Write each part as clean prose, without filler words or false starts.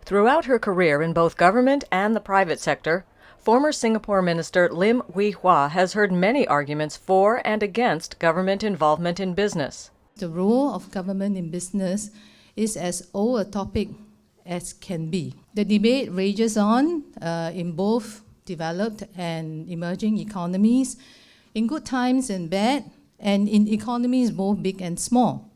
Throughout her career in both government and the private sector, former Singapore Minister Lim Wee Hua has heard many arguments for and against government involvement in business. The role of government in business is as old a topic as can be. The debate rages on in both developed and emerging economies, in good times and bad, and in economies both big and small.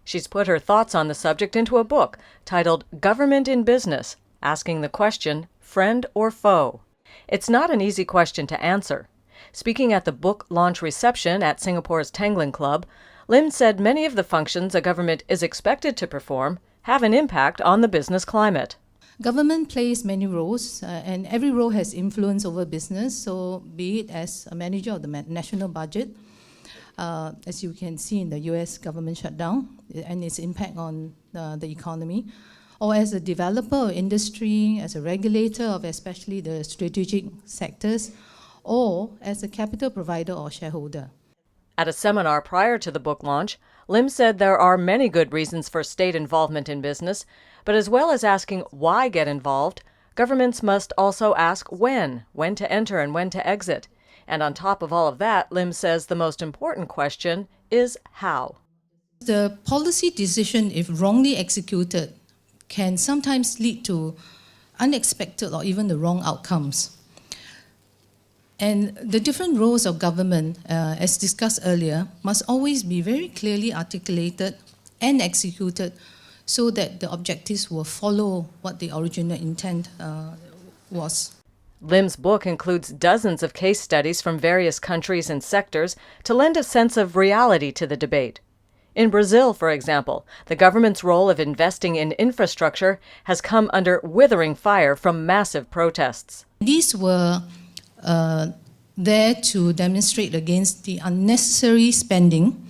She's put her thoughts on the subject into a book titled Government in Business, asking the question, friend or foe? It's not an easy question to answer. Speaking at the book launch reception at Singapore's Tanglin Club, Lim said many of the functions a government is expected to perform have an impact on the business climate. Government plays many roles, and every role has influence over business, so be it as a manager of the national budget, as you can see in the US government shutdown and its impact on the economy, or as a developer of industry, as a regulator of especially the strategic sectors, or as a capital provider or shareholder. At a seminar prior to the book launch, Lim said there are many good reasons for state involvement in business, but as well as asking why get involved, governments must also ask when to enter and when to exit. And on top of all of that, Lim says the most important question is how. The policy decision, if wrongly executed, can sometimes lead to unexpected or even the wrong outcomes. And the different roles of government, as discussed earlier, must always be very clearly articulated and executed so that the objectives will follow what the original intent was. Lim's book includes dozens of case studies from various countries and sectors to lend a sense of reality to the debate. In Brazil, for example, the government's role of investing in infrastructure has come under withering fire from massive protests. These were there to demonstrate against the unnecessary spending,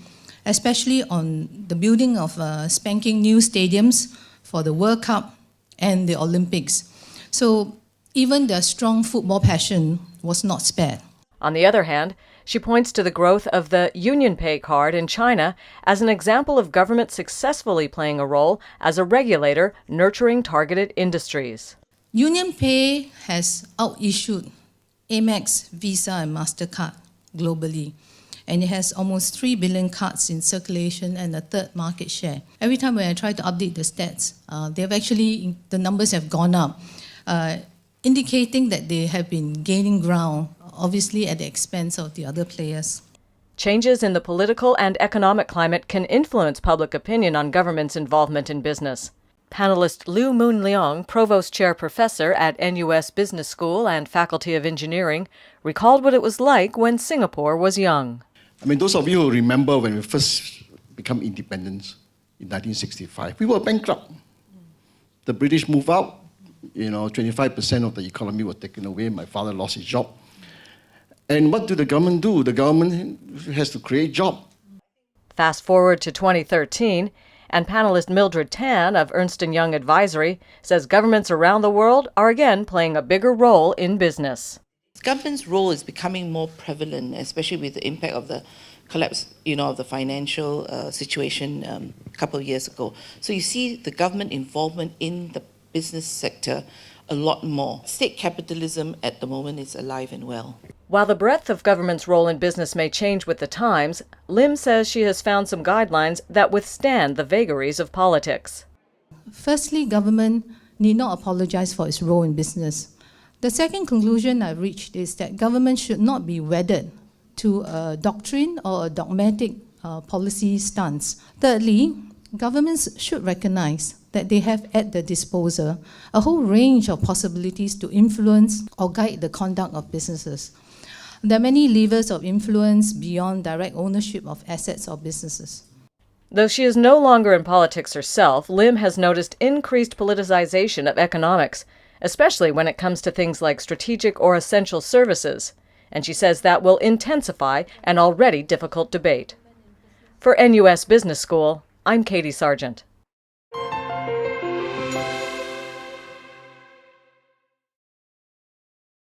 especially on the building of spanking new stadiums for the World Cup and the Olympics. So even their strong football passion was not spared. On the other hand, she points to the growth of the UnionPay card in China as an example of government successfully playing a role as a regulator nurturing targeted industries. UnionPay has out-issued Amex, Visa, and MasterCard globally, and it has almost 3 billion cards in circulation and a third market share. Every time when I try to update the stats, the numbers have gone up, indicating that they have been gaining ground, obviously at the expense of the other players. Changes in the political and economic climate can influence public opinion on government's involvement in business. Panelist Lu Moon Leong, Provost Chair Professor at NUS Business School and Faculty of Engineering, recalled what it was like when Singapore was young. Those of you who remember when we first became independent in 1965, we were bankrupt. The British moved out. 25% of the economy was taken away. My father lost his job. And what do? The government has to create jobs. Fast forward to 2013, and panelist Mildred Tan of Ernst & Young Advisory says governments around the world are again playing a bigger role in business. Government's role is becoming more prevalent, especially with the impact of the collapse, of the financial situation a couple of years ago. So you see the government involvement in the business sector a lot more. State capitalism at the moment is alive and well. While the breadth of government's role in business may change with the times, Lim says she has found some guidelines that withstand the vagaries of politics. Firstly, government need not apologize for its role in business. The second conclusion I've reached is that government should not be wedded to a doctrine or a dogmatic policy stance. Thirdly, governments should recognize that they have at their disposal a whole range of possibilities to influence or guide the conduct of businesses. There are many levers of influence beyond direct ownership of assets or businesses. Though she is no longer in politics herself, Lim has noticed increased politicization of economics, especially when it comes to things like strategic or essential services, and she says that will intensify an already difficult debate. For NUS Business School, I'm Katie Sargent.